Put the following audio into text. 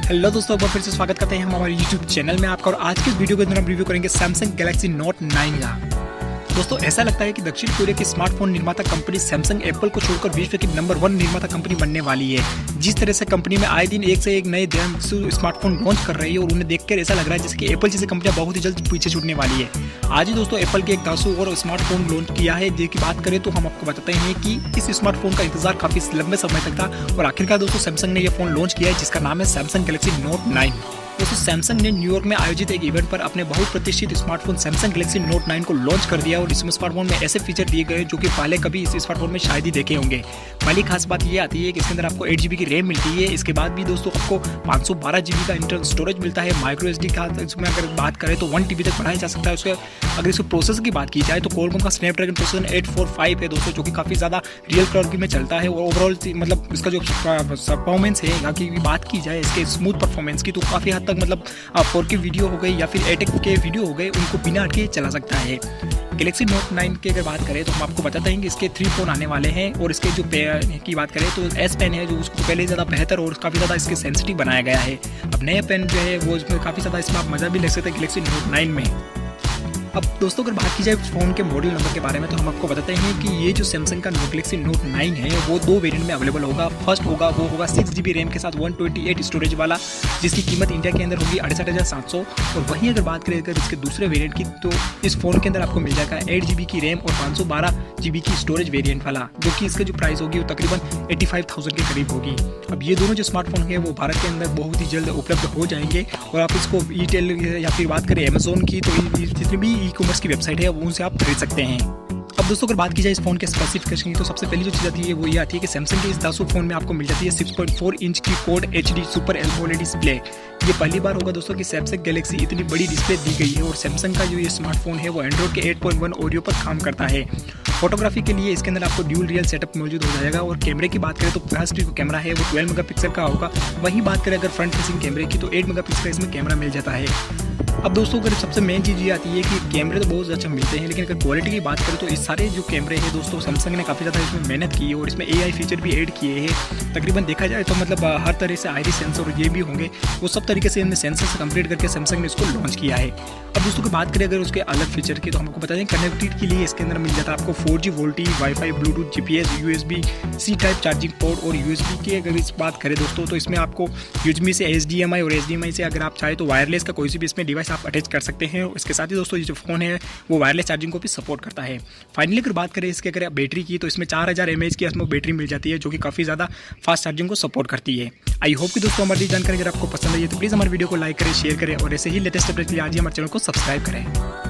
Hello दोस्तों, एक बार फिर से स्वागत करते हैं हम हमारे यूट्यूब चैनल में आपका। और आज के इस वीडियो के अंदर हम रिव्यू करेंगे सैमसंग गैलेक्सी नोट 9 का। दोस्तों ऐसा लगता है कि दक्षिण कोरिया की स्मार्टफोन निर्माता कंपनी सैमसंग एप्पल को छोड़कर विश्व की नंबर 1 निर्माता कंपनी बनने वाली है। जिस तरह से कंपनी में आए दिन एक से एक नए स्मार्टफोन लॉन्च कर रही है और उन्हें देखकर ऐसा लग रहा है जैसे कि एप्पल जैसी कंपनियां बहुत ही जल्द पीछे छूटने वाली है। आज ही दोस्तों एप्पल के एक 10 और स्मार्टफोन लॉन्च किया है। जिसकी बात करें तो हम आपको बताते हैं कि इस स्मार्टफोन का इंतजार काफी लंबे समय तक था और आखिरकार दोस्तों सैमसंग ने यह फोन लॉन्च किया है जिसका नाम है सैमसंग गैलेक्सी नोट 9। दोस्तों सैमसंग ने न्यूयॉर्क में आयोजित एक इवेंट पर अपने बहुत प्रतिष्ठित स्मार्टफोन सैमसंग गैलेक्सी नोट 9 को लॉन्च कर दिया और इस स्मार्टफोन में ऐसे फीचर दिए गए जो कि पहले कभी इस स्मार्टफोन में शायद ही देखे होंगे। पहली खास बात ये आती है कि इसके अंदर आपको 8GB की रैम मिलती है। इसके बाद भी दोस्तों आपको 512GB का इंटरनल स्टोरेज मिलता है। माइक्रो SD का इसमें अगर बात करें तो 1TB तक बढ़ाया जा सकता है। उसके अगर इसके प्रोसेसर की बात की जाए तो क्वालकॉम का स्नैपड्रैगन प्रोसेसर 845 है दोस्तों, जो कि काफी ज्यादा रियल क्लॉक में चलता है। और ओवरऑल मतलब इसका जो परफॉर्मेंस है यहाँ की बात की जाए इसके स्मूथ परफॉर्मेंस की तो काफी हद तक मतलब 4K वीडियो हो गई या फिर 8K वीडियो हो गए उनको बिना अटके चला सकता है। गैलेक्सी नोट 9 की अगर बात करें तो हम आपको बताते हैं कि इसके 3 फोन आने वाले हैं। और इसके जो की बात करें तो S पेन है जो उसको पहले ज़्यादा बेहतर और काफ़ी ज़्यादा इसके सेंसिटिव बनाया गया है। अब नया पेन जो है वो इसमें काफ़ी ज़्यादा इसमें आप मज़ा भी ले सकते हैं गैलेक्सी नोट 9 में। अब दोस्तों अगर बात की जाए फ़ोन के मॉडल नंबर के बारे में तो हम आपको बताते हैं कि ये जो सैमसंग का गैलेक्सी नोट 9 है वो 2 वेरिएंट में अवेलेबल होगा। फर्स्ट होगा वो होगा 6GB रैम के साथ 128 स्टोरेज वाला, जिसकी कीमत इंडिया के अंदर होगी 68,700। और वहीं अगर बात करें अगर इसके दूसरे वेरिएंट की तो इस फोन के अंदर आपको मिल जाएगा 8GB की रैम और 512GB की स्टोरेज वेरिएंट वाला, जो कि इसका जो प्राइस होगी वो तकरीबन 85,000 के करीब होगी। अब ये दोनों जो स्मार्टफोन है वो भारत के अंदर बहुत ही जल्द उपलब्ध हो जाएंगे और आप इसको ईटेल या फिर बात करें अमेजोन की तो जितनी भी ई-कॉमर्स की वेबसाइट है उनसे आप खरीद सकते हैं। अब दोस्तों अगर बात की जाए इस फोन के स्पेसिफिकेशन की तो सबसे पहली जो चीज़ आती है वो ये आती है कि सैमसंग के इस 10 फोन में आपको मिल जाती है 6.4 इंच की code HD super AMOLED display. ये पहली बार होगा दोस्तों कि सैमसंग गैलेक्सी इतनी बड़ी डिस्प्ले दी गई है। और सैमसंग का जो ये स्मार्टफोन है वो एंड्रॉइड के 8.1 ओरियो पर काम करता है। फोटोग्राफी के लिए इसके अंदर आपको ड्यूल रियल सेटअप मौजूद हो जाएगा। और कैमरे की बात करें तो फर्स्ट जो कैमरा है वो 12 मेगापिक्सल का होगा। वहीं बात करें अगर फ्रंट फेसिंग कैमरे की तो 8 मेगापिक्सल का इसमें कैमरा मिल जाता है। अब दोस्तों अगर सबसे मेन चीज़ ये आती है कि कैमरे तो बहुत अच्छा मिलते हैं, लेकिन अगर क्वालिटी की बात करें तो इस सारे जो कैमरे हैं दोस्तों सैमसंग ने काफ़ी ज़्यादा इसमें मेहनत की है और इसमें AI फीचर भी ऐड किए हैं। तकरीबन देखा जाए तो मतलब हर तरह से आइरिस सेंसर ये भी होंगे, वो सब तरीके से इनमें सेंसर से कंप्लीट करके सैमसंग ने इसको लॉन्च किया है। अब दोस्तों की बात करें अगर उसके अलग फीचर की तो हमको बता दें कनेक्टिविटी के लिए इसके अंदर मिल जाता है आपको 4G VoLTE, wifi, Bluetooth, GPS, USB-C type charging port. और USB की अगर इस बात करें दोस्तों तो इसमें आपको USB से HDMI और HDMI से अगर आप चाहें तो वायरलेस का कोई सी भी इसमें डिवाइस आप अटैच कर सकते हैं। इसके साथ ही दोस्तों ये जो फोन है वो वायरलेस चार्जिंग को भी सपोर्ट करता है। फाइनली अगर बात करें इसके अगर बैटरी की तो इसमें 4000 mAh की इसमें बैटरी मिल जाती है, जो कि काफ़ी ज़्यादा फास्ट चार्जिंग को सपोर्ट करती है। आई होप कि दोस्तों हमारी जानकारी अगर आपको पसंद आई है तो प्लीज़ हमारे वीडियो को लाइक करें, शेयर करें और ऐसे ही लेटेस्ट अपडेट के लिए आज ही हमारे चैनल को सब्सक्राइब करें।